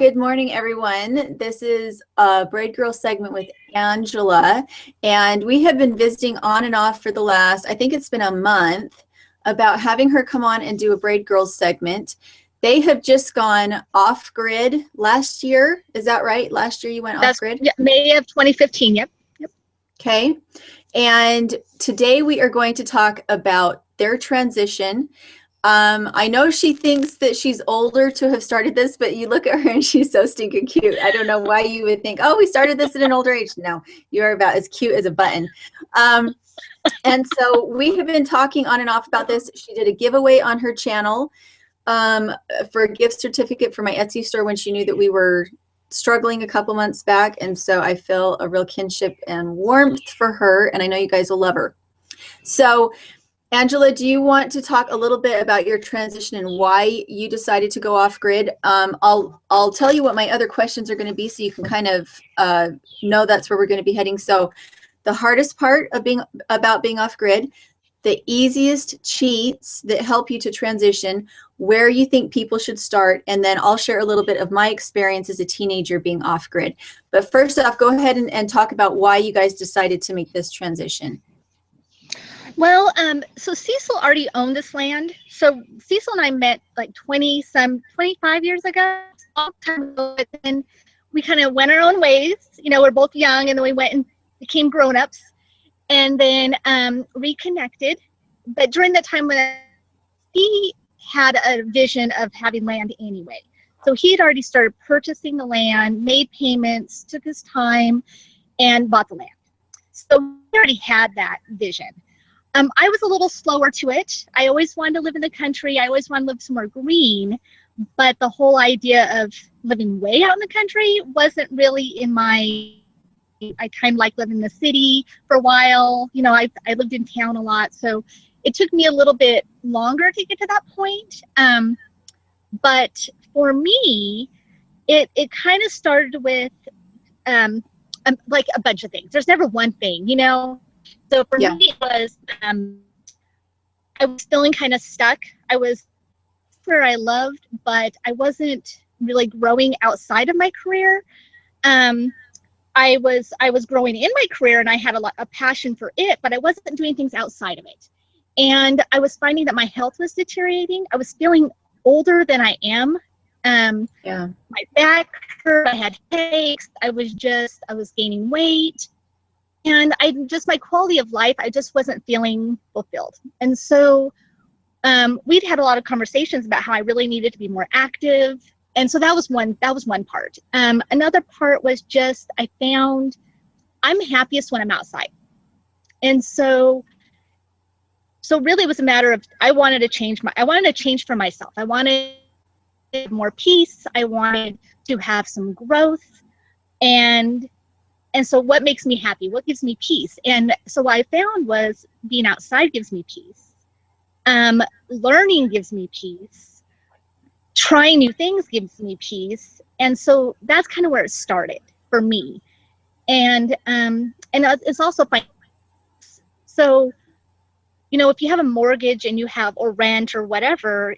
Good morning, everyone. This is a Braid Girl segment with Angela, and we have been visiting on and off for the last, I think it's been a month, about having her come on and do a Braid Girls segment. They have just gone off-grid last year. Is that right? Last year you went off-grid? Yeah, May of 2015, yep. Okay. And today we are going to talk about their transition. I know she thinks that she's older to have started this, but you look at her and she's so stinking cute. I don't know why you would think, oh, we started this at an older age. No, you're about as cute as a button. And so we have been talking on and off about this. She did a giveaway on her channel for a gift certificate for my Etsy store when she knew that we were struggling a couple months back. And so I feel a real kinship and warmth for her, and I know you guys will love her. So Angela, do you want to talk a little bit about your transition and why you decided to go off grid? I'll tell you what my other questions are going to be so you can kind of know that's where we're going to be heading. So the hardest part of being off grid, the easiest cheats that help you to transition, where you think people should start, and then I'll share a little bit of my experience as a teenager being off grid. But first off, go ahead and talk about why you guys decided to make this transition. Well, so Cecil already owned this land. So Cecil and I met like 25 years ago, a long time ago, and we kind of went our own ways. You know, we're both young, and then we went and became grown-ups, and then reconnected. But during that time when he had a vision of having land anyway. So he had already started purchasing the land, made payments, took his time, and bought the land. So he already had that vision. I was a little slower to it. I always wanted to live in the country. I always wanted to live somewhere green, but the whole idea of living way out in the country wasn't really in my, I kind of like living in the city for a while. You know, I lived in town a lot, so it took me a little bit longer to get to that point. But for me, it kind of started with like a bunch of things. There's never one thing, you know? So for me, it was, I was feeling kind of stuck. I was where I loved, but I wasn't really growing outside of my career. I was growing in my career, and I had a passion for it, but I wasn't doing things outside of it. And I was finding that my health was deteriorating. I was feeling older than I am. My back hurt. I had headaches. I was gaining weight. And my quality of life, I just wasn't feeling fulfilled. And so we'd had a lot of conversations about how I really needed to be more active. And so that was one part. Another part was just, I found I'm happiest when I'm outside. And so really it was a matter of, I wanted to change for myself. I wanted more peace. I wanted to have some growth. And so what makes me happy? What gives me peace? And so what I found was being outside gives me peace. Learning gives me peace. Trying new things gives me peace. And so that's kind of where it started for me. And it's also fine. So, you know, if you have a mortgage and or rent or whatever,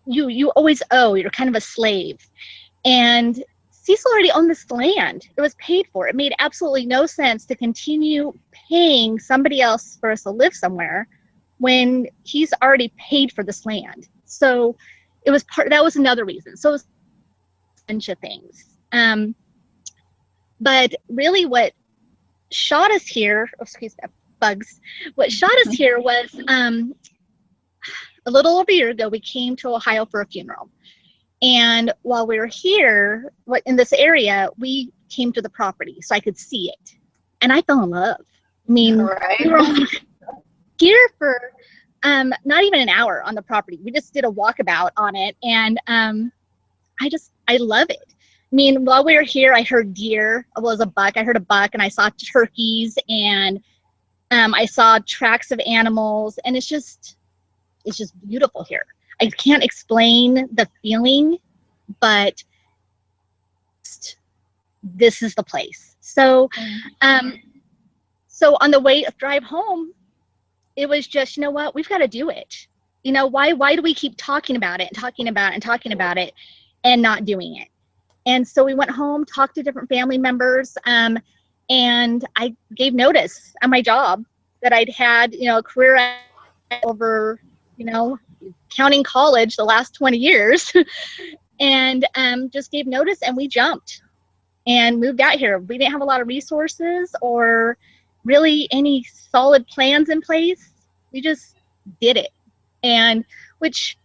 you always owe. You're kind of a slave. And Cecil already owned this land. It was paid for. It made absolutely no sense to continue paying somebody else for us to live somewhere when he's already paid for this land. So that was another reason. So it was a bunch of things. But really what shot us here, what shot us here was a little over a year ago, we came to Ohio for a funeral. And while we were here, in this area, we came to the property so I could see it. And I fell in love. I mean, we were only here for not even an hour on the property. We just did a walkabout on it. And I love it. I mean, while we were here, I heard deer. Well, it was a buck. I heard a buck, and I saw turkeys, and I saw tracks of animals. And it's just beautiful here. I can't explain the feeling, but this is the place. So, so on the drive home, it was just, you know what, we've got to do it. You know, why do we keep talking about it and talking about it and talking about it and not doing it? And so we went home, talked to different family members, and I gave notice at my job that I'd had, a career over, counting college the last 20 years, and just gave notice, and we jumped and moved out here. We didn't have a lot of resources or really any solid plans in place. We just did it. And which,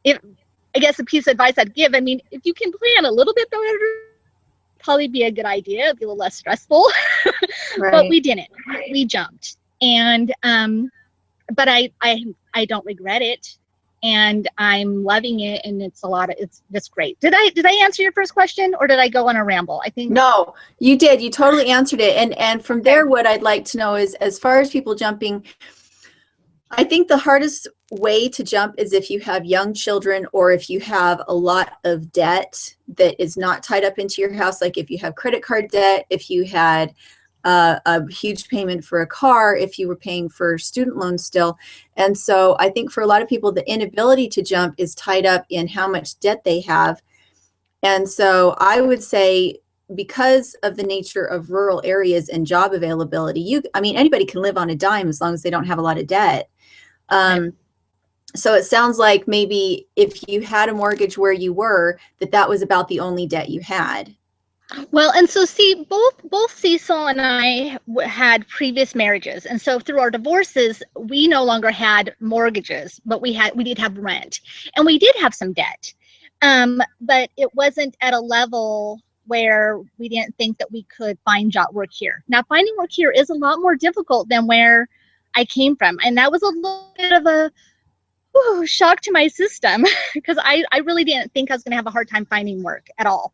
if I guess a piece of advice I'd give, I mean, if you can plan a little bit better, probably be a good idea. It'd be a little less stressful. Right. But we didn't. We jumped. And but I don't regret it. And I'm loving it, and it's just great. Did I answer your first question, or did I go on a ramble? I think no, you did. You totally answered it. And from there, what I'd like to know is, as far as people jumping, I think the hardest way to jump is if you have young children, or if you have a lot of debt that is not tied up into your house. Like if you have credit card debt, if you had a huge payment for a car, if you were paying for student loans still. And so I think for a lot of people, the inability to jump is tied up in how much debt they have. And so I would say, because of the nature of rural areas and job availability, I mean, anybody can live on a dime as long as they don't have a lot of debt. So it sounds like maybe if you had a mortgage where you were, that was about the only debt you had. Well, and so see, both Cecil and I had previous marriages, and so through our divorces, we no longer had mortgages, but we did have rent, and we did have some debt, but it wasn't at a level where we didn't think that we could find job work here. Now, finding work here is a lot more difficult than where I came from, and that was a little bit of a shock to my system, because I really didn't think I was going to have a hard time finding work at all.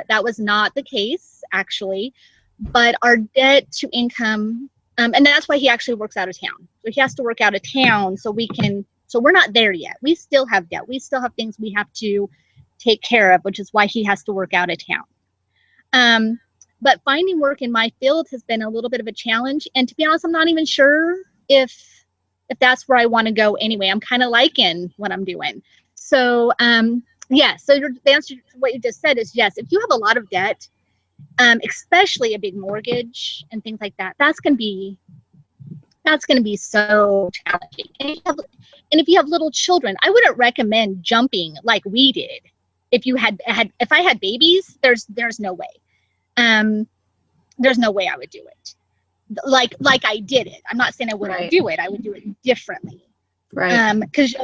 That was not the case, actually, but our debt to income, and that's why he actually works out of town. So he has to work out of town so we're not there yet. We still have debt. We still have things we have to take care of, which is why he has to work out of town. But finding work in my field has been a little bit of a challenge. And to be honest, I'm not even sure if that's where I want to go anyway. I'm kind of liking what I'm doing. So, yeah, so the answer to what you just said is yes. If you have a lot of debt, especially a big mortgage and things like that, that's going to be so challenging. And if you have little children, I wouldn't recommend jumping like we did. If I had babies, there's no way. There's no way I would do it like I did it. I'm not saying I wouldn't do it. I would do it differently. Right. Because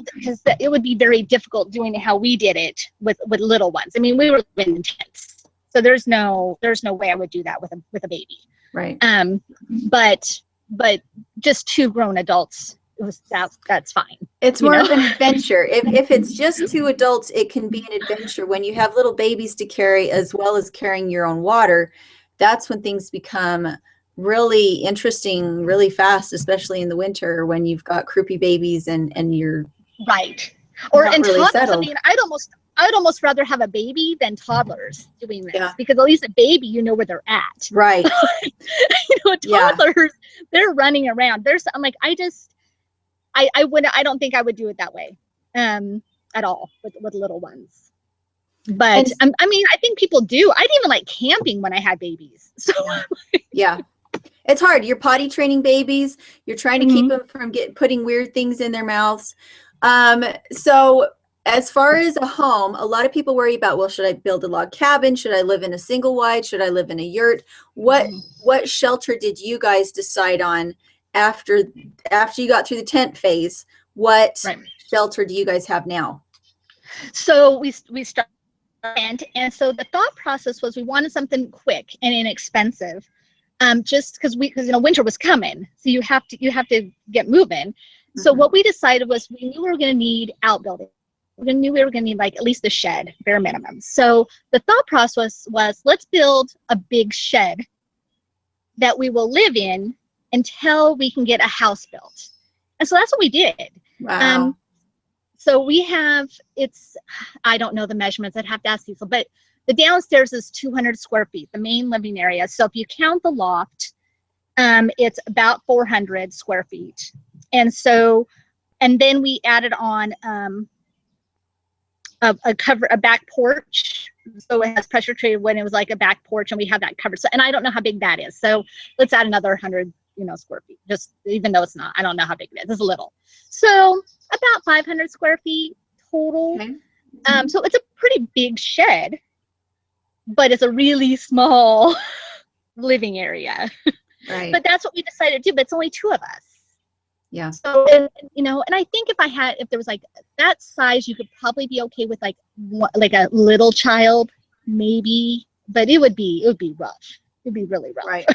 it would be very difficult doing it how we did it with little ones. I mean, we were living in tents, so there's no way I would do that with a baby. Right. But just two grown adults, that's fine. It's more of an adventure. If it's just two adults, it can be an adventure. When you have little babies to carry, as well as carrying your own water, that's when things become really interesting really fast, especially in the winter when you've got croupy babies and you're right. Or and really toddlers. settled. I mean, I'd almost rather have a baby than toddlers doing this, because at least a baby, you know where they're at. Right. Toddlers, they're running around. I'm like, I don't think I would do it that way at all with little ones. But I mean, I think people do. I didn't even like camping when I had babies. So yeah. It's hard. You're potty training babies. You're trying to keep them from putting weird things in their mouths. So as far as a home, a lot of people worry about, well, should I build a log cabin? Should I live in a single wide? Should I live in a yurt? What shelter did you guys decide on after you got through the tent phase? What shelter do you guys have now? So we started, and so the thought process was we wanted something quick and inexpensive. Just because winter was coming, so you have to get moving. So what we decided was we knew we were going to need outbuilding. We knew we were going to need like at least a shed, bare minimum. So the thought process was, let's build a big shed that we will live in until we can get a house built. And so that's what we did. Wow. So we have, I don't know the measurements, I'd have to ask Cecil, but the downstairs is 200 square feet, the main living area. So if you count the loft, it's about 400 square feet. And then we added on a back porch so it has pressure treated when it was like a back porch, and we have that covered. So, and I don't know how big that is. So let's add another 100, square feet. Just even though it's not, I don't know how big it is. It's little. So about 500 square feet total. Okay. So it's a pretty big shed, but it's a really small living area. Right. But that's what we decided to do. But it's only 2 of us. Yeah. So, and I think if there was like that size, you could probably be okay with like a little child, maybe, but it would be rough. It'd be really rough. Right.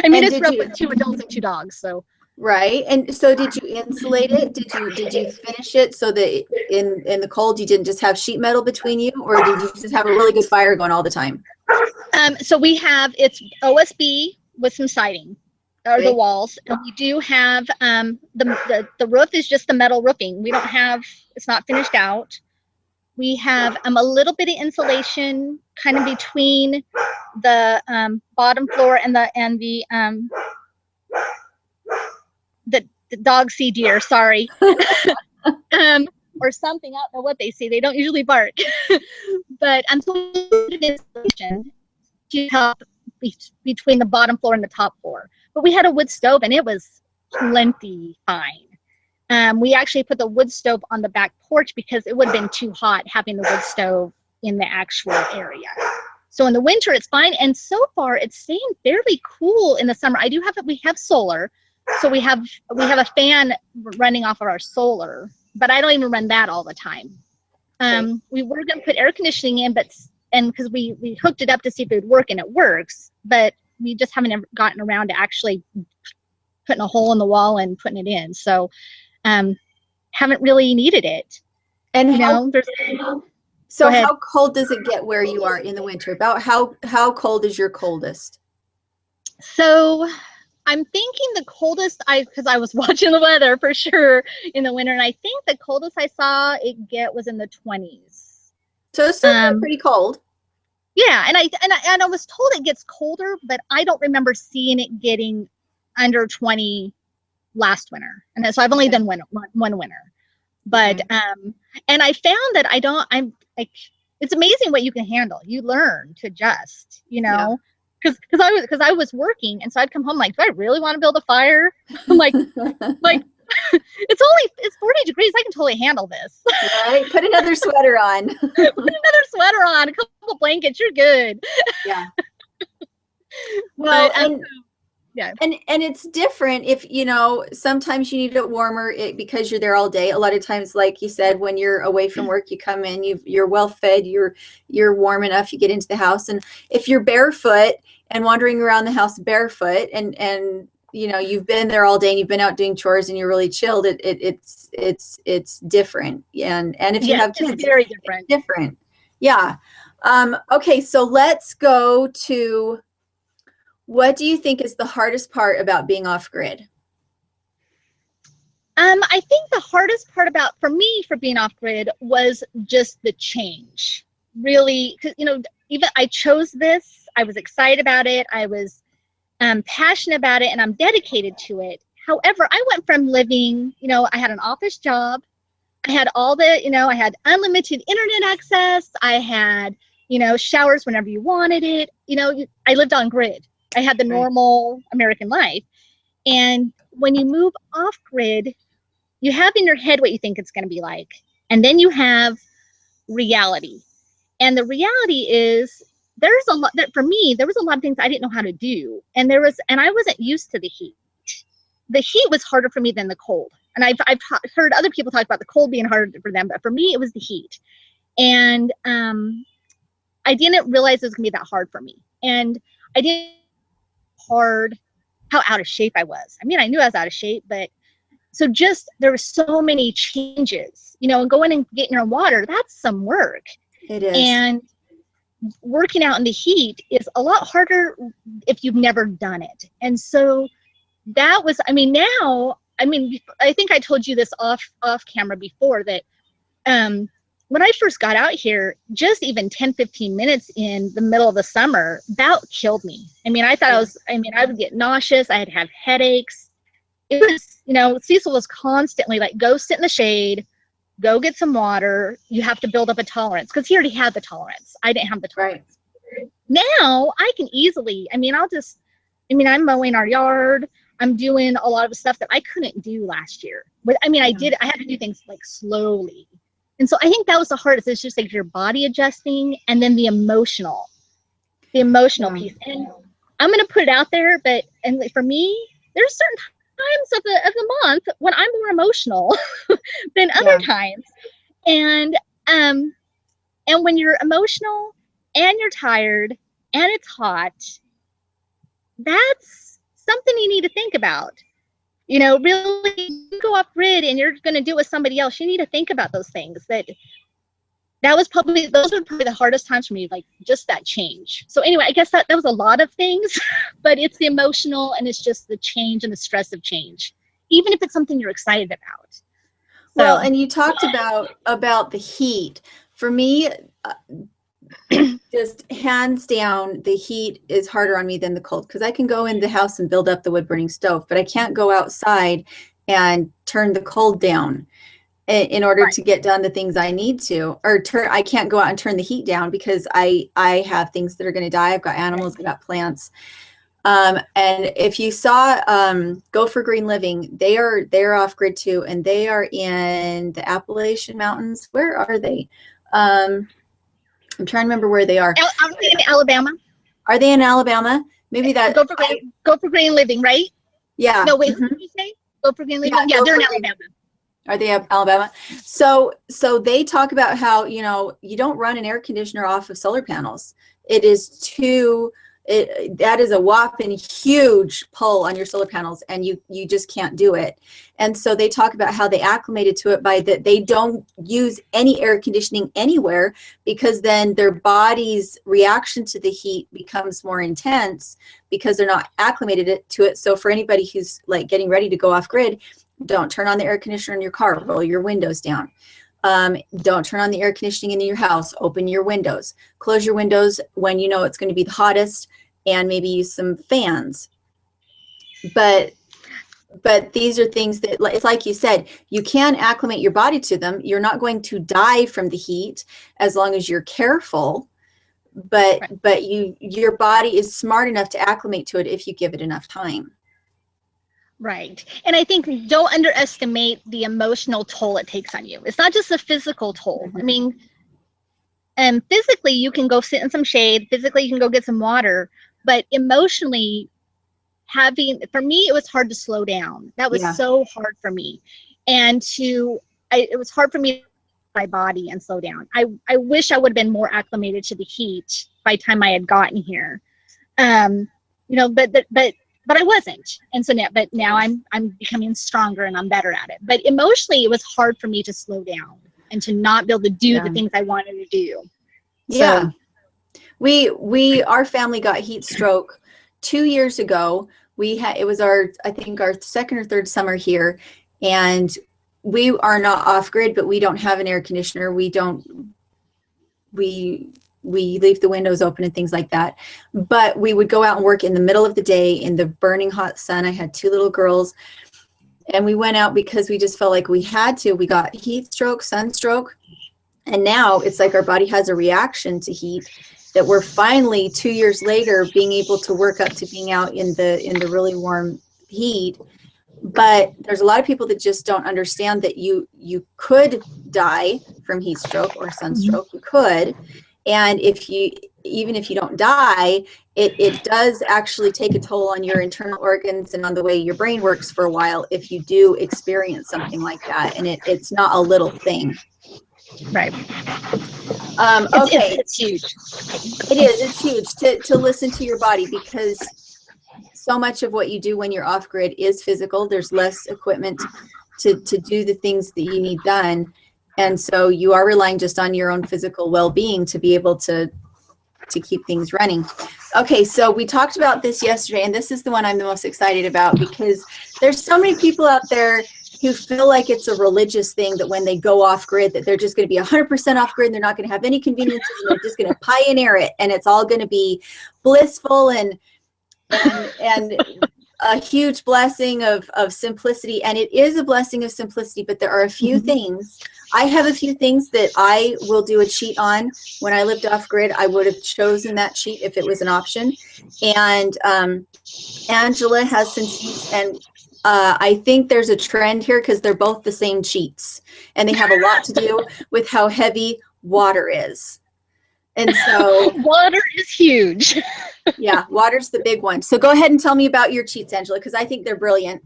I mean, it's rough with 2 adults and 2 dogs, so. Right. And so did you insulate it? Did you finish it so that in the cold you didn't just have sheet metal between you, or did you just have a really good fire going all the time? So it's OSB with some siding, or the walls, and we do have the roof is just the metal roofing. We don't have, it's not finished out. We have a little bit of insulation kind of between the bottom floor and the dog see deer, sorry. Or something, I don't know what they see. They don't usually bark. But so insulation to help between the bottom floor and the top floor. But we had a wood stove, and it was plenty fine. We actually put the wood stove on the back porch because it would have been too hot having the wood stove in the actual area. So in the winter, it's fine. And so far, it's staying fairly cool in the summer. We have solar. So we have a fan running off of our solar, but I don't even run that all the time. We were going to put air conditioning in, because we hooked it up to see if it would work, and it works, but we just haven't ever gotten around to actually putting a hole in the wall and putting it in. So haven't really needed it. And how cold does it get where you are in the winter? About how cold is your coldest? So I'm thinking the coldest, because I was watching the weather for sure in the winter, and I think the coldest I saw it get was in the 20s. So it's still pretty cold. Yeah, and I was told it gets colder, but I don't remember seeing it getting under 20 last winter. And so I've only done one winter. But and I found that I'm like, it's amazing what you can handle. You learn to adjust, because I was working, and so I'd come home like, do I really want to build a fire? I'm like it's 40 degrees. I can totally handle this. Right. Put another sweater on. Put another sweater on, a couple blankets, you're good. Yeah. Well, yeah. And it's different if, sometimes you need it warmer because you're there all day. A lot of times, like you said, when you're away from work, you come in, you're well fed, you're warm enough, you get into the house. And if you're barefoot and wandering around the house barefoot and you've been there all day and you've been out doing chores and you're really chilled, it's different. And if you have kids, it's very different. It's different. Yeah. Okay, so let's go to, what do you think is the hardest part about being off grid? I think the hardest part for being off grid was just the change. Really, because even I chose this, I was excited about it, I was passionate about it, and I'm dedicated to it. However, I went from living, I had an office job, I had I had unlimited internet access, I had, showers whenever you wanted it. I lived on grid. I had the normal American life. And when you move off grid, you have in your head what you think it's going to be like. And then you have reality. And the reality is there's a lot that for me, there was a lot of things I didn't know how to do. And I wasn't used to the heat. The heat was harder for me than the cold. And I've heard other people talk about the cold being harder for them, but for me, it was the heat. And I didn't realize it was going to be that hard for me. And I didn't hard how out of shape I was. I mean, I knew I was out of shape, but so just there were so many changes, and going and getting your water, that's some work. It is. And working out in the heat is a lot harder if you've never done it. And so that was, I think I told you this off camera before that when I first got out here, just even 10-15 minutes in the middle of the summer, that killed me. I thought I would get nauseous. I'd have headaches. It was, Cecil was constantly like, go sit in the shade, go get some water. You have to build up a tolerance because he already had the tolerance. I didn't have the tolerance. Right. Now I can easily, I'm mowing our yard. I'm doing a lot of stuff that I couldn't do last year. But I had to do things like slowly. And so I think that was the hardest. It's just like your body adjusting and then the emotional piece. And I'm going to put it out there, and for me, there's certain times of the month when I'm more emotional than other times. And when you're emotional and you're tired and it's hot, that's something you need to think about. Really, you go off grid and you're going to do it with somebody else. You need to think about those things. Those were probably the hardest times for me, like just that change. So anyway, I guess that was a lot of things, but it's the emotional and it's just the change and the stress of change, even if it's something you're excited about. So, well, and you talked about the heat. For me, just hands down, the heat is harder on me than the cold, because I can go in the house and build up the wood burning stove, but I can't go outside and turn the cold down in order to get done the things I need to, I can't go out and turn the heat down because I have things that are going to die. I've got animals, I've got plants. And if you saw Go for Green Living, they're off grid too, and they are in the Appalachian Mountains. Where are they? I'm trying to remember where they are. Are they in Alabama? Are they in Alabama? Maybe that. Go for Green Living, right? Yeah. No, wait. What did you say? Go for Green Living. Yeah, they're in Alabama. Are they Alabama? So they talk about how, you don't run an air conditioner off of solar panels. It is that is a whopping huge pull on your solar panels, and you just can't do it. And so they talk about how they acclimated to it by that they don't use any air conditioning anywhere, because then their body's reaction to the heat becomes more intense because they're not acclimated to it. So for anybody who's like getting ready to go off grid, don't turn on the air conditioner in your car, roll your windows down. Don't turn on the air conditioning in your house, open your windows, close your windows when you know it's going to be the hottest, and maybe use some fans. But these are things that, it's like you said, you can acclimate your body to them. You're not going to die from the heat as long as you're careful, but your body is smart enough to acclimate to it if you give it enough time. Right. And I think don't underestimate the emotional toll it takes on you. It's not just a physical toll. Mm-hmm. Physically, you can go sit in some shade. Physically, you can go get some water. But emotionally, for me, it was hard to slow down. That was so hard for me. And it was hard for me to my body and slow down. I wish I would have been more acclimated to the heat by the time I had gotten here. But I wasn't. And so now I'm becoming stronger and I'm better at it. But emotionally, it was hard for me to slow down and to not be able to do the things I wanted to do. Yeah. So, our family got heat stroke 2 years ago. It was our second or third summer here, and we are not off grid, but we don't have an air conditioner. We leave the windows open and things like that. But we would go out and work in the middle of the day in the burning hot sun. I had 2 little girls, and we went out because we just felt like we had to. We got heat stroke, sunstroke, and now it's like our body has a reaction to heat that we're finally 2 years later being able to work up to being out in the really warm heat. But there's a lot of people that just don't understand that you could die from heat stroke or sunstroke. You could. And even if you don't die, it does actually take a toll on your internal organs and on the way your brain works for a while if you do experience something like that. And it's not a little thing. Right. Okay. It's huge. It is. It's huge to listen to your body, because so much of what you do when you're off grid is physical. There's less equipment to do the things that you need done. And so you are relying just on your own physical well-being to be able to keep things running. Okay, so we talked about this yesterday, and this is the one I'm the most excited about, because there's so many people out there who feel like it's a religious thing, that when they go off grid, that they're just going to be 100% off grid and they're not going to have any conveniences, and they're just going to pioneer it, and it's all going to be blissful and a huge blessing of simplicity, and it is a blessing of simplicity, but there are a few things. I have a few things that I will do a cheat on. When I lived off grid, I would have chosen that cheat if it was an option. And Angela has some cheats, and I think there's a trend here because they're both the same cheats, and they have a lot to do with how heavy water is. And so water is huge. yeah, water's the big one. So go ahead and tell me about your cheats, Angela, because I think they're brilliant.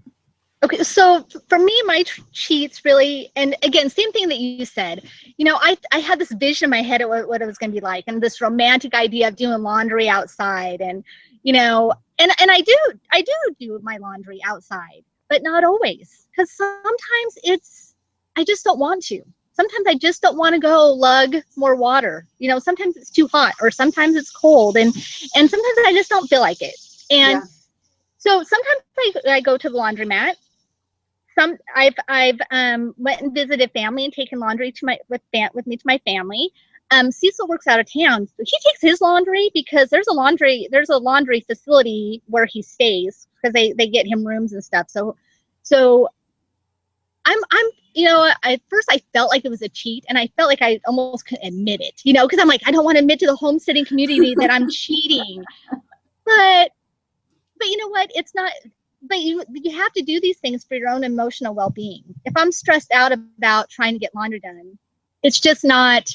Okay, so for me, my cheats really, and again, same thing that you said, you know, I had this vision in my head of what it was going to be like, and this romantic idea of doing laundry outside, and, you know, and I do my laundry outside, but not always, because sometimes I just don't want to. Sometimes I just don't want to go lug more water. You know, sometimes it's too hot, or sometimes it's cold, and sometimes I just don't feel like it. And so sometimes I go to the laundromat. I've went and visited family and taken laundry with me to my family. Cecil works out of town, so he takes his laundry because there's a laundry facility where he stays, because they get him rooms and stuff. So I'm you know, at first I felt like it was a cheat, and I felt like I almost couldn't admit it, you know, because I'm like, I don't want to admit to the homesteading community that I'm cheating. But you know what? It's not. But you have to do these things for your own emotional well-being. If I'm stressed out about trying to get laundry done, it's just not.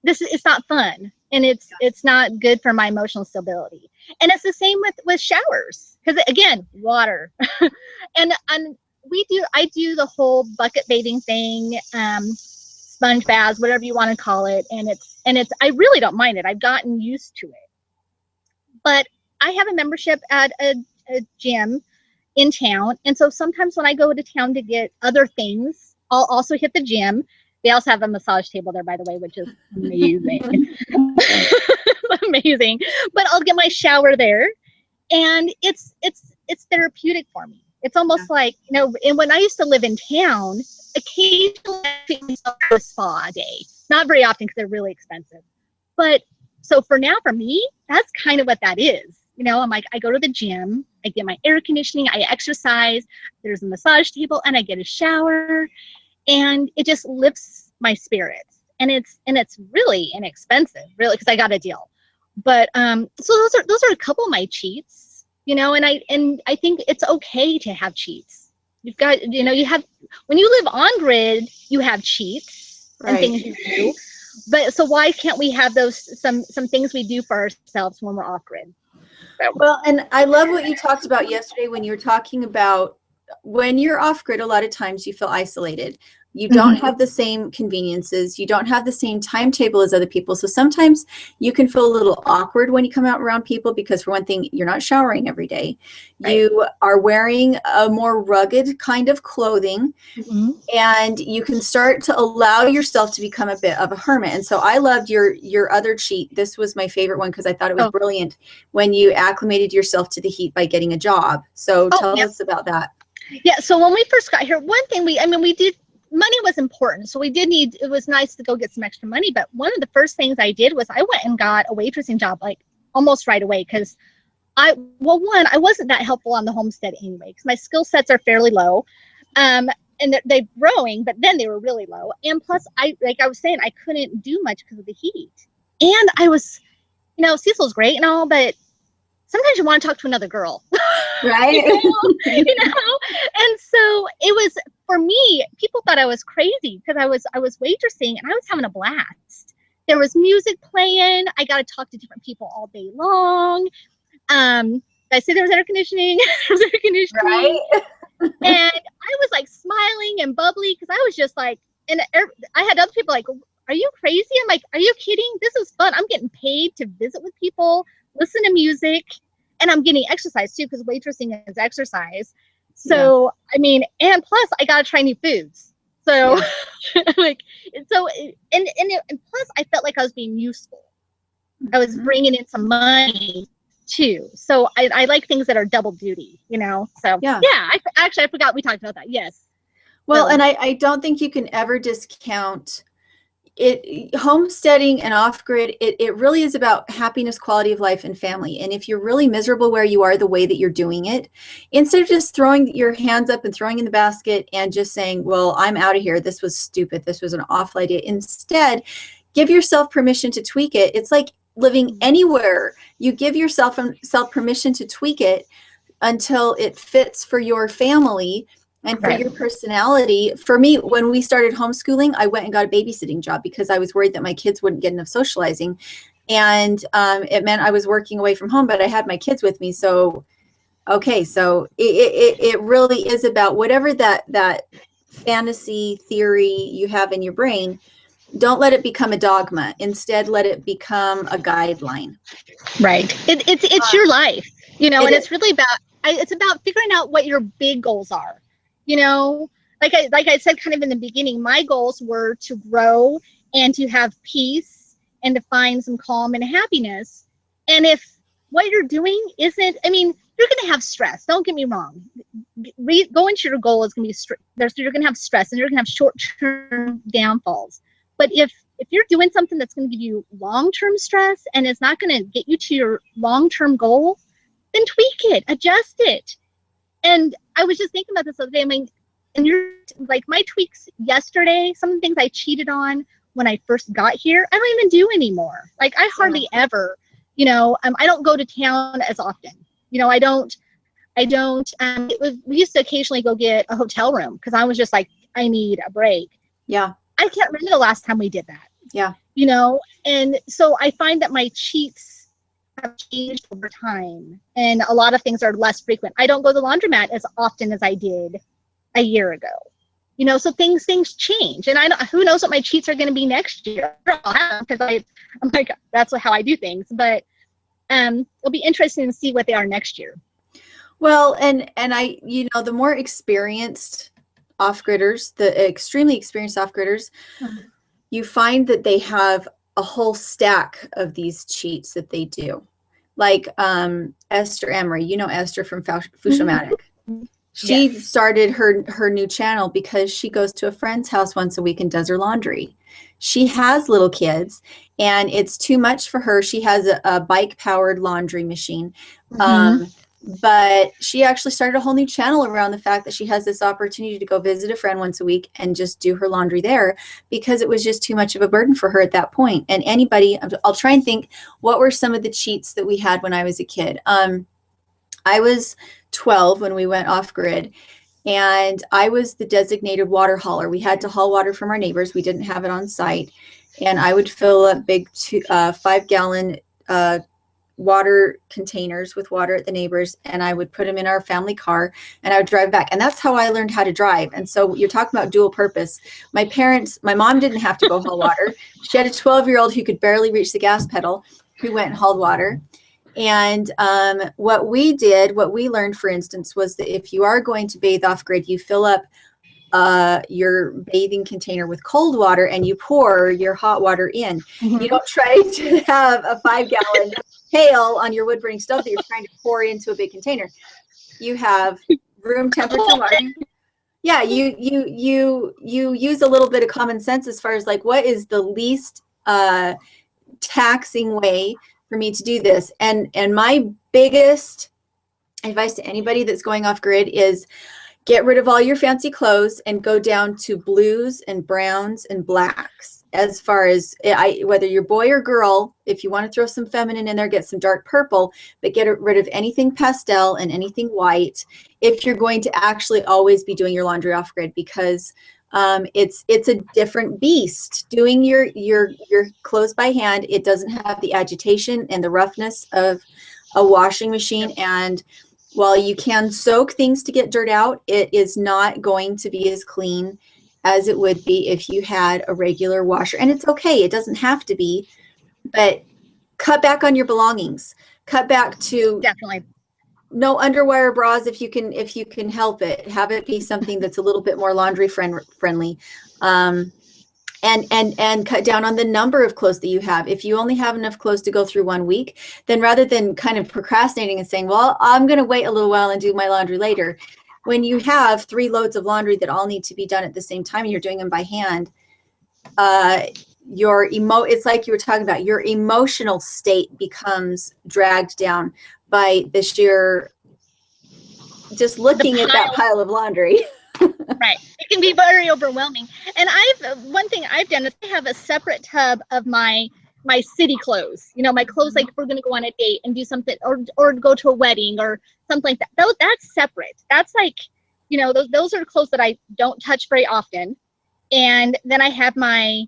It's not fun, and it's not good for my emotional stability. And it's the same with showers, because again, water, and I do the whole bucket bathing thing, sponge baths, whatever you want to call it, and it's I really don't mind it. I've gotten used to it. But I have a membership at a gym in town, and so sometimes when I go to town to get other things, I'll also hit the gym. They also have a massage table there, by the way, which is amazing. Amazing. But I'll get my shower there, and it's therapeutic for me. It's almost like, you know, and when I used to live in town, occasionally I treat myself to a spa day. Not very often, because they're really expensive. But so for me, that's kind of what that is. You know, I'm like, I go to the gym, I get my air conditioning, I exercise, there's a massage table, and I get a shower, and it just lifts my spirits. And it's really inexpensive, really, because I got a deal. But so those are a couple of my cheats. You know, and I think it's okay to have cheats. You've got, you know, you have, when you live on grid, you have cheats and things you do. But so why can't we have those some things we do for ourselves when we're off grid? Well, and I love what you talked about yesterday when you were talking about when you're off grid, a lot of times you feel isolated. You don't have the same conveniences. You don't have the same timetable as other people. So sometimes you can feel a little awkward when you come out around people because, for one thing, you're not showering every day. Right. You are wearing a more rugged kind of clothing, and you can start to allow yourself to become a bit of a hermit. And so I loved your other cheat. This was my favorite one because I thought it was brilliant when you acclimated yourself to the heat by getting a job. So tell us about that. Yeah. So when we first got here, one thing we did. Money was important, so it was nice to go get some extra money, but one of the first things I did was I went and got a waitressing job, like almost right away, because I wasn't that helpful on the homestead anyway, because my skill sets are fairly low, and they're growing, but then they were really low, and plus, like I was saying, I couldn't do much because of the heat, and I was, you know, Cecil's great and all, but sometimes you want to talk to another girl. Right. you know? And so it was, for me, people thought I was crazy because I was waitressing and I was having a blast. There was music playing. I got to talk to different people all day long. I say there was air conditioning. There was air conditioning. Right. And I was like smiling and bubbly because I was just like, and I had other people like, are you crazy? I'm like, are you kidding? This is fun. I'm getting paid to visit with people, listen to music, and I'm getting exercise too, because waitressing is exercise. So, I mean, and plus I got to try new foods. So and plus I felt like I was being useful. I was bringing in some money too. So I like things that are double duty, you know? So I forgot we talked about that. Yes. Well, and I don't think you can ever discount homesteading and off-grid, it really is about happiness, quality of life, and family. And if you're really miserable where you are the way that you're doing it, instead of just throwing your hands up and throwing in the basket and just saying, well, I'm out of here, this was stupid, this was an awful idea, instead give yourself permission to tweak it. It's like living anywhere. You give yourself permission to tweak it until it fits for your family and for your personality. For me, when we started homeschooling, I went and got a babysitting job because I was worried that my kids wouldn't get enough socializing. And it meant I was working away from home, but I had my kids with me. So, okay, so it really is about whatever that fantasy theory you have in your brain. Don't let it become a dogma. Instead, let it become a guideline. Right. It's your life, you know, and it's really about figuring out what your big goals are. You know, like I said kind of in the beginning, my goals were to grow and to have peace and to find some calm and happiness. And if what you're doing isn't, I mean, you're going to have stress. Don't get me wrong. Going to your goal is going to be you're going to have stress and you're going to have short-term downfalls. But if you're doing something that's going to give you long-term stress and it's not going to get you to your long-term goal, then tweak it, adjust it. And I was just thinking about this the other day. I mean, and you're like my tweaks yesterday, some of the things I cheated on when I first got here, I don't even do anymore. Like I hardly ever, you know, I don't go to town as often. You know, I don't, we used to occasionally go get a hotel room because I was just like, I need a break. Yeah. I can't remember the last time we did that. Yeah. You know, and so I find that my cheats have changed over time and a lot of things are less frequent. I don't go to the laundromat as often as I did a year ago. You know, so things change, and who knows what my cheats are going to be next year? Because I'm like, that's how I do things. But it'll be interesting to see what they are next year. Well, and I, you know, the more experienced off-gridders, the extremely experienced off-gridders, you find that they have a whole stack of these cheats that they do. Like Esther Emery, you know Esther from Fushiomatic. She started her new channel because she goes to a friend's house once a week and does her laundry. She has little kids and it's too much for her. She has a bike-powered laundry machine. But she actually started a whole new channel around the fact that she has this opportunity to go visit a friend once a week and just do her laundry there because it was just too much of a burden for her at that point. And anybody, I'll try and think, what were some of the cheats that we had when I was a kid? I was 12 when we went off grid and I was the designated water hauler. We had to haul water from our neighbors. We didn't have it on site. And I would fill up big 5-gallon water containers with water at the neighbors, and I would put them in our family car and I would drive back. And that's how I learned how to drive. And so you're talking about dual purpose. My mom didn't have to go haul water. She had a 12-year-old who could barely reach the gas pedal who went and hauled water. And what we learned, for instance, was that if you are going to bathe off grid, you fill up your bathing container with cold water and you pour your hot water in. You don't try to have a 5-gallon pail on your wood burning stove that you're trying to pour into a big container. You have room temperature water. Yeah, you use a little bit of common sense as far as like what is the least taxing way for me to do this. And my biggest advice to anybody that's going off grid is get rid of all your fancy clothes and go down to blues and browns and blacks. As far as whether you're boy or girl, if you want to throw some feminine in there, get some dark purple, but get rid of anything pastel and anything white if you're going to actually always be doing your laundry off grid, because it's a different beast. Doing your clothes by hand, it doesn't have the agitation and the roughness of a washing machine. And while you can soak things to get dirt out, it is not going to be as clean as it would be if you had a regular washer. And it's okay, it doesn't have to be, but cut back on your belongings. Cut back to definitely no underwire bras if you can help it. Have it be something that's a little bit more laundry friendly. And cut down on the number of clothes that you have. If you only have enough clothes to go through 1 week, then rather than kind of procrastinating and saying, well, I'm going to wait a little while and do my laundry later, when you have 3 loads of laundry that all need to be done at the same time and you're doing them by hand, it's like you were talking about, your emotional state becomes dragged down by the sheer just looking at that pile of laundry. Right. It can be very overwhelming. And one thing I've done is I have a separate tub of my city clothes, my clothes, like if we're going to go on a date and do something or go to a wedding or something like that. That's separate. That's like, those are clothes that I don't touch very often. And then I have my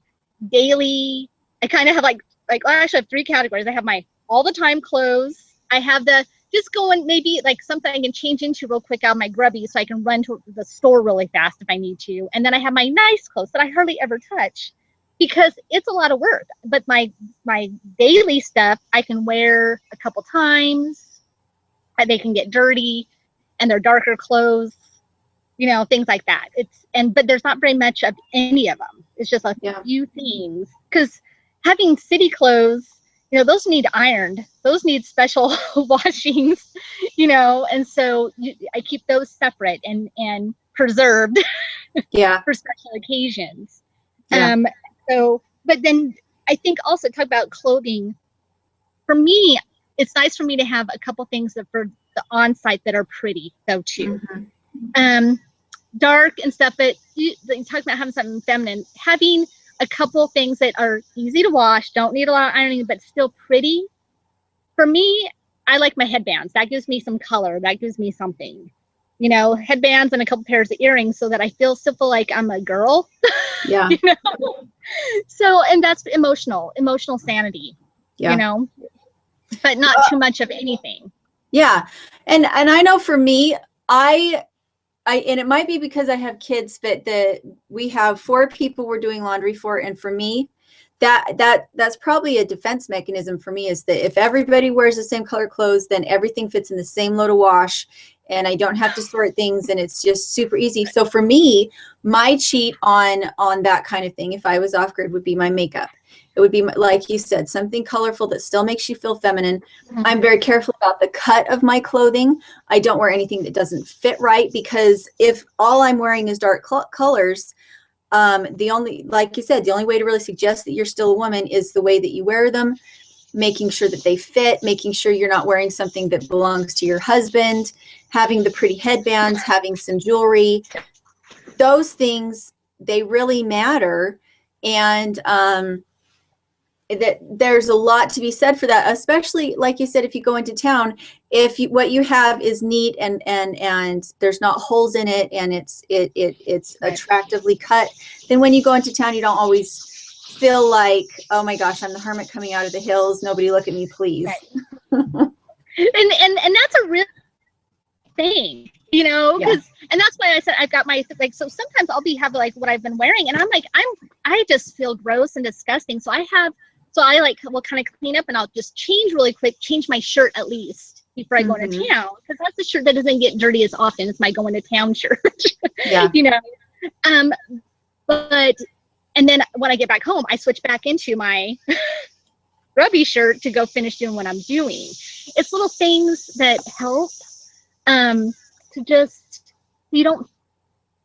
daily, I kind of have well, I actually have 3 categories. I have my all the time clothes. I have the just going maybe like something I can change into real quick out of my grubby so I can run to the store really fast if I need to. And then I have my nice clothes that I hardly ever touch because it's a lot of work. But my daily stuff I can wear a couple times. They can get dirty and they're darker clothes, things like that. But there's not very much of any of them. It's just a few things. Because having city clothes, those need ironed. Those need special washings, and so I keep those separate and preserved for special occasions. Yeah. But then I think also talk about clothing. For me, it's nice for me to have a couple things that for the on-site that are pretty though too. Mm-hmm. Dark and stuff, but you talk about having something feminine, having a couple things that are easy to wash, don't need a lot of ironing, but still pretty. For me, I like my headbands. That gives me some color. That gives me something. Headbands and a couple pairs of earrings so that I still feel like I'm a girl. Yeah. So, and that's emotional sanity, but not too much of anything. Yeah. And I know for me, and it might be because I have kids, but we have 4 people we're doing laundry for. And for me, that's probably a defense mechanism for me, is that if everybody wears the same color clothes, then everything fits in the same load of wash and I don't have to sort things and it's just super easy. So for me, my cheat on that kind of thing, if I was off grid, would be my makeup. It would be, like you said, something colorful that still makes you feel feminine. Mm-hmm. I'm very careful about the cut of my clothing. I don't wear anything that doesn't fit right, because if all I'm wearing is dark colors, like you said, the only way to really suggest that you're still a woman is the way that you wear them, making sure that they fit, making sure you're not wearing something that belongs to your husband, having the pretty headbands, having some jewelry. Those things, they really matter. And that there's a lot to be said for that, especially like you said, if you go into town, what you have is neat and there's not holes in it and it's right. Attractively cut, then when you go into town, you don't always feel like, oh my gosh, I'm the hermit coming out of the hills, nobody look at me, please. Right. and that's a real thing, because and that's why I said I've got my so sometimes I'll have what I've been wearing and I'm like I just feel gross and disgusting, so I will kind of clean up and I'll just change really quick, change my shirt at least before I go into town, because that's a shirt that doesn't get dirty as often. It's my going to town shirt. Yeah. But and then when I get back home, I switch back into my grubby shirt to go finish doing what I'm doing. It's little things that help to just, you don't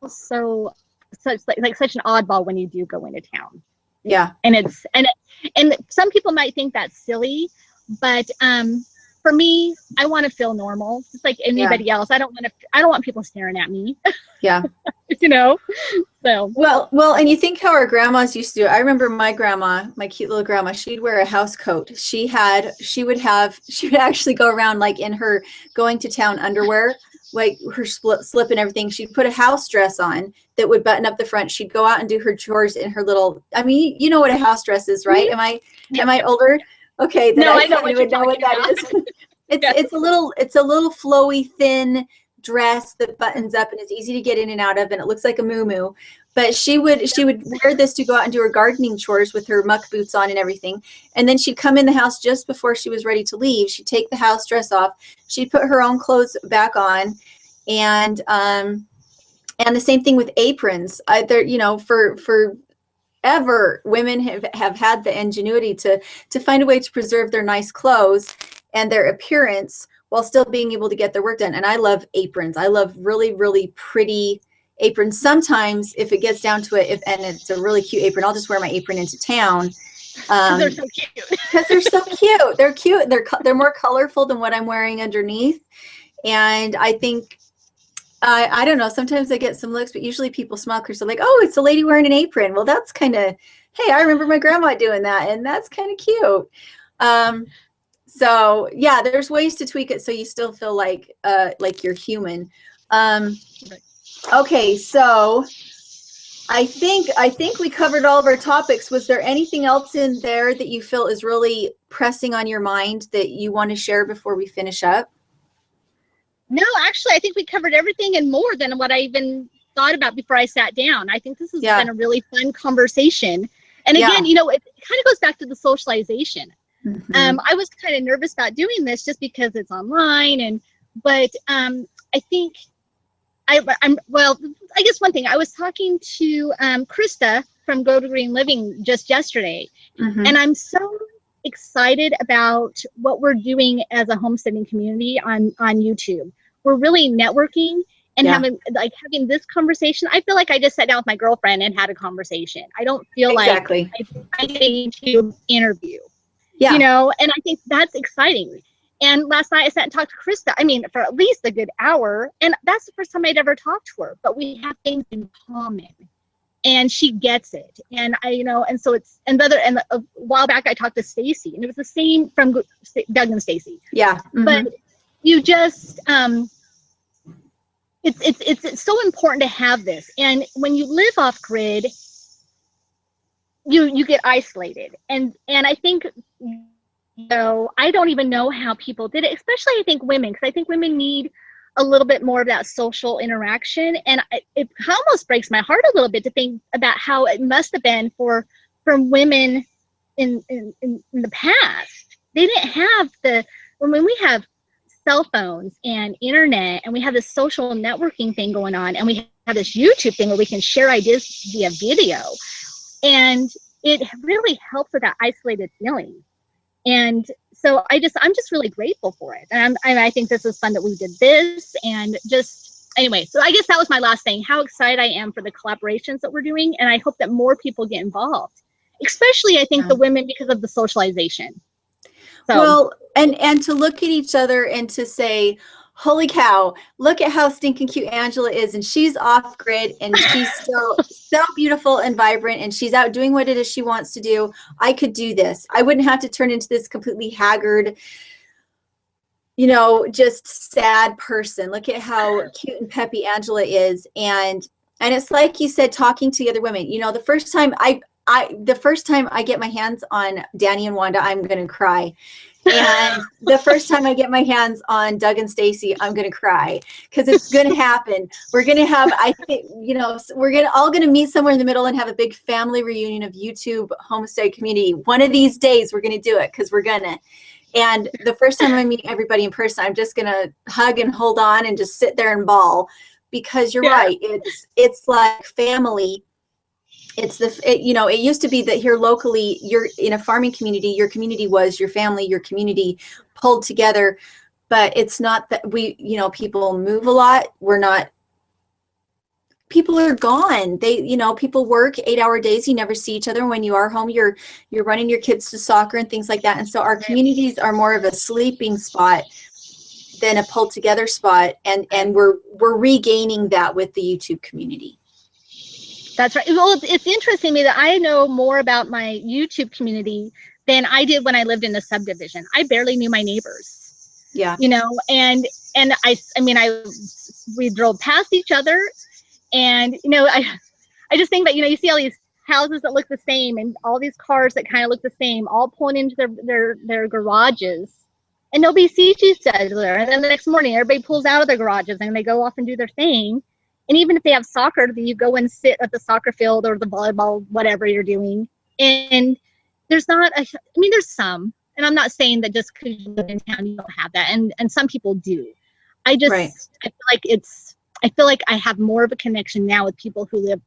feel such an oddball when you do go into town. Yeah. And some people might think that's silly, but for me, I want to feel normal, just like anybody else. I don't want people staring at me. Yeah. So well, and you think how our grandmas used to do. I remember my grandma, my cute little grandma, she'd wear a house coat. She would actually go around like in her going to town underwear, like her slip and everything. She'd put a house dress on that would button up the front. She'd go out and do her chores in her little, I mean, you know what a house dress is, right? Am I older? Okay. No, I know what that is. It's a little flowy, thin dress that buttons up and is easy to get in and out of, and it looks like a muumuu. But she would wear this to go out and do her gardening chores with her muck boots on and everything. And then she'd come in the house just before she was ready to leave. She'd take the house dress off. She'd put her own clothes back on, and the same thing with aprons. Forever, women have had the ingenuity to find a way to preserve their nice clothes and their appearance while still being able to get their work done. And I love aprons. I love really, really pretty aprons. Sometimes if it gets down to it, and it's a really cute apron, I'll just wear my apron into town. They're so cute. Because they're so cute. They're cute. They're more colorful than what I'm wearing underneath. And I think, I don't know, sometimes I get some looks, but usually people smile because they're like, oh, it's a lady wearing an apron. Well, that's kind of, hey, I remember my grandma doing that, and that's kind of cute. So yeah, there's ways to tweak it so you still feel like you're human. Okay, so I think we covered all of our topics. Was there anything else in there that you feel is really pressing on your mind that you want to share before we finish up? No, actually, I think we covered everything and more than what I even thought about before I sat down. I think this has been a really fun conversation. And again, you know, it kind of goes back to the socialization. I was kind of nervous about doing this just because it's online, but I think well, I guess one thing, I was talking to Krista from Go to Green Living just yesterday, and I'm so excited about what we're doing as a homesteading community on YouTube. We're really networking and having this conversation. I feel like I just sat down with my girlfriend and had a conversation. I don't feel like I did a YouTube interview, you know, and I think that's exciting. And last night I sat and talked to Krista, I mean, for at least a good hour, and that's the first time I'd ever talked to her, but we have things in common. And she gets it, and and so it's and a while back I talked to Stacy, and it was the same from Doug and Stacy. But you just it's so important to have this, and when you live off grid, you get isolated, and I think I don't even know how people did it, especially I think women, because I think women need a little bit more of that social interaction, and it almost breaks my heart a little bit to think about how it must have been for women in the past. They didn't have when we have cell phones and internet, and we have this social networking thing going on, and we have this YouTube thing where we can share ideas via video, and it really helps with that isolated feeling. And so I'm just really grateful for it. And I think this is fun that we did this, and just, anyway, so I guess that was my last thing, how excited I am for the collaborations that we're doing. And I hope that more people get involved, especially I think the women, because of the socialization. So, well, and to look at each other and to say, holy cow, look at how stinking cute Angela is, and she's off grid, and she's still so beautiful and vibrant, and she's out doing what it is she wants to do. I could do this. I wouldn't have to turn into this completely haggard, just sad person. Look at how cute and peppy Angela is, and it's like you said, talking to the other women. The first time I get my hands on Danny and Wanda, I'm gonna cry. And the first time I get my hands on Doug and Stacy, I'm going to cry, because it's going to happen. We're going to have, I think, we're all going to meet somewhere in the middle and have a big family reunion of YouTube homestead community. One of these days we're going to do it, because we're going to. And the first time I meet everybody in person, I'm just going to hug and hold on and just sit there and bawl, because you're right. It's like family. It used to be that here locally, you're in a farming community, your community was your family, your community pulled together, but it's not that people move a lot. People are gone. People work 8-hour days. You never see each other. When you are home, you're running your kids to soccer and things like that. And so our communities are more of a sleeping spot than a pulled together spot. And we're regaining that with the YouTube community. That's right. Well, it's interesting to me that I know more about my YouTube community than I did when I lived in the subdivision. I barely knew my neighbors. Yeah. And we drove past each other, and I just think that you see all these houses that look the same, and all these cars that kind of look the same, all pulling into their garages, and nobody sees each other. And then the next morning, everybody pulls out of their garages and they go off and do their thing. And even if they have soccer, then you go and sit at the soccer field or the volleyball, whatever you're doing. And there's there's some, and I'm not saying that just because you live in town, you don't have that. And some people do. I feel like I have more of a connection now with people who live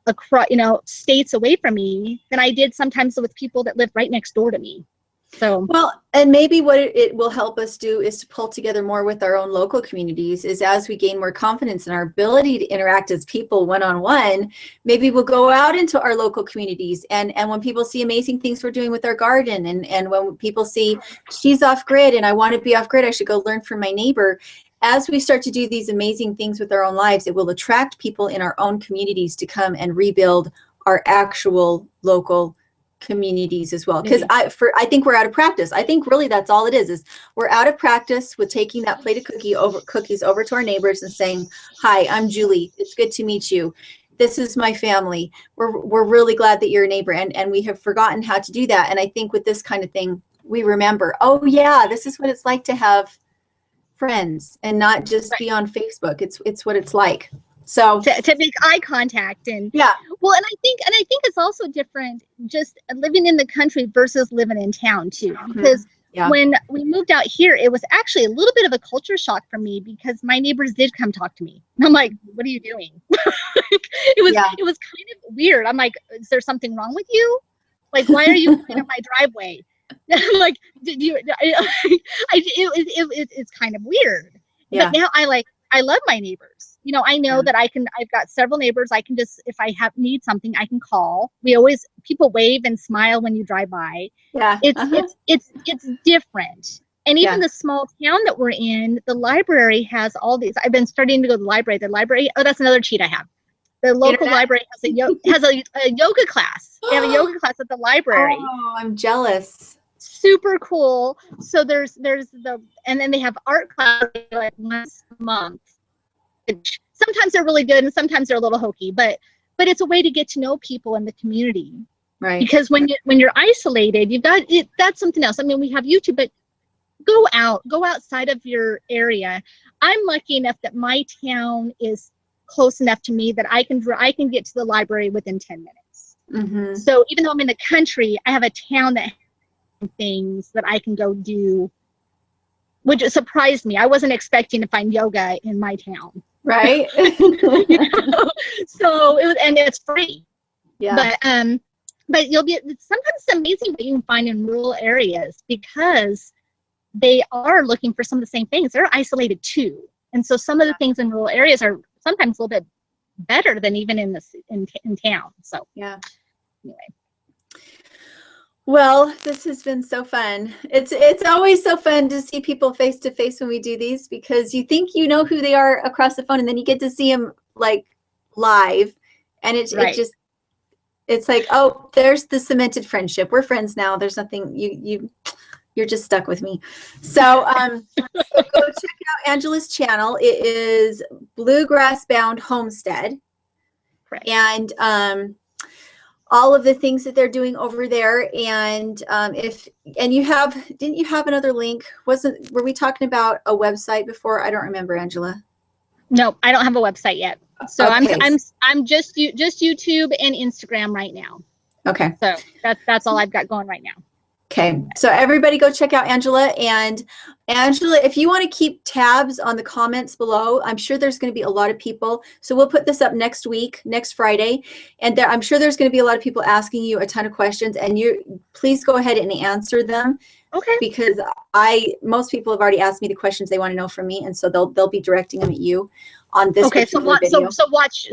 across, states away from me than I did sometimes with people that live right next door to me. So, well, and maybe what it will help us do is to pull together more with our own local communities, is as we gain more confidence in our ability to interact as people one-on-one, maybe we'll go out into our local communities, and when people see amazing things we're doing with our garden, and when people see she's off grid and I want to be off grid, I should go learn from my neighbor. As we start to do these amazing things with our own lives, it will attract people in our own communities to come and rebuild our actual local communities as well. Because I think we're out of practice. I think really that's all it is we're out of practice with taking that plate of cookies over to our neighbors and saying, hi, I'm Julie. It's good to meet you. This is my family. We're really glad that you're a neighbor. And we have forgotten how to do that. And I think with this kind of thing, we remember, oh yeah, this is what it's like to have friends and not just be on Facebook. It's what it's like. So to make eye contact, and yeah. Well, and I think it's also different just living in the country versus living in town too, because when we moved out here, it was actually a little bit of a culture shock for me, because my neighbors did come talk to me. And I'm like, what are you doing? It was kind of weird. I'm like, is there something wrong with you? Like, why are you coming up my driveway? Like, did you? It's kind of weird. Yeah. But now I love my neighbors. You know, I know that I've got several neighbors. I can just, if I need something, I can call. People wave and smile when you drive by. Yeah. It's different. And even the small town that we're in, the library has all these. I've been starting to go to the library. Oh, that's another cheat I have. The local library has a yoga class. They have a yoga class at the library. Oh, I'm jealous. Super cool. So and then they have art class like once a month. Sometimes they're really good and sometimes they're a little hokey, but it's a way to get to know people in the community. Right. Because when you're isolated, that's something else. I mean, we have YouTube, but go outside of your area. I'm lucky enough that my town is close enough to me that I can get to the library within 10 minutes. Mm-hmm. So even though I'm in the country, I have a town that has things that I can go do, which surprised me. I wasn't expecting to find yoga in my town. Right. So it's free. Yeah. But sometimes it's amazing what you can find in rural areas, because they are looking for some of the same things. They're isolated too. And so some of the things in rural areas are sometimes a little bit better than even in town. So yeah. Anyway. Well, this has been so fun. It's always so fun to see people face to face when we do these, because you think you know who they are across the phone, and then you get to see them like live, and it's like, oh, there's the cemented friendship. We're friends now. There's nothing you're just stuck with me. So so go check out Angela's channel. It is Bluegrass Bound Homestead. Right. And all of the things that they're doing over there. And didn't you have another link? Were we talking about a website before? I don't remember, Angela. No, I don't have a website yet. So okay. I'm just YouTube and Instagram right now. Okay. So that's all I've got going right now. Okay, so everybody go check out Angela. And Angela, if you want to keep tabs on the comments below, I'm sure there's going to be a lot of people. So we'll put this up next week, next Friday. And I'm sure there's going to be a lot of people asking you a ton of questions. And you please go ahead and answer them. Okay. Because most people have already asked me the questions they want to know from me. And so they'll be directing them at you on this particular video. So watch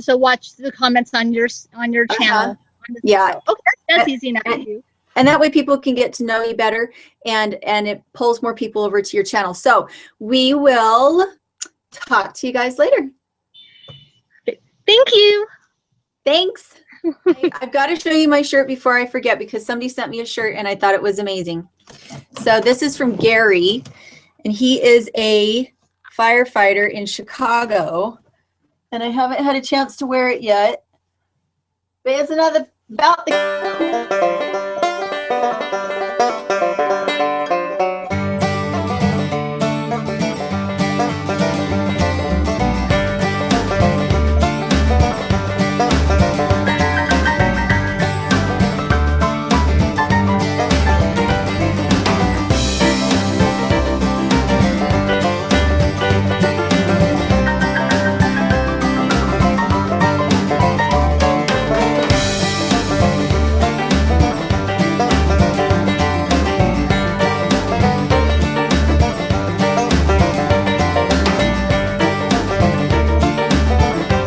the comments on your channel. Yeah. Okay, that's easy enough to do. And that way people can get to know you better, and it pulls more people over to your channel. So we will talk to you guys later. Thank you. Thanks. I've got to show you my shirt before I forget, because somebody sent me a shirt and I thought it was amazing. So this is from Gary, and he is a firefighter in Chicago, and I haven't had a chance to wear it yet. But it's another about the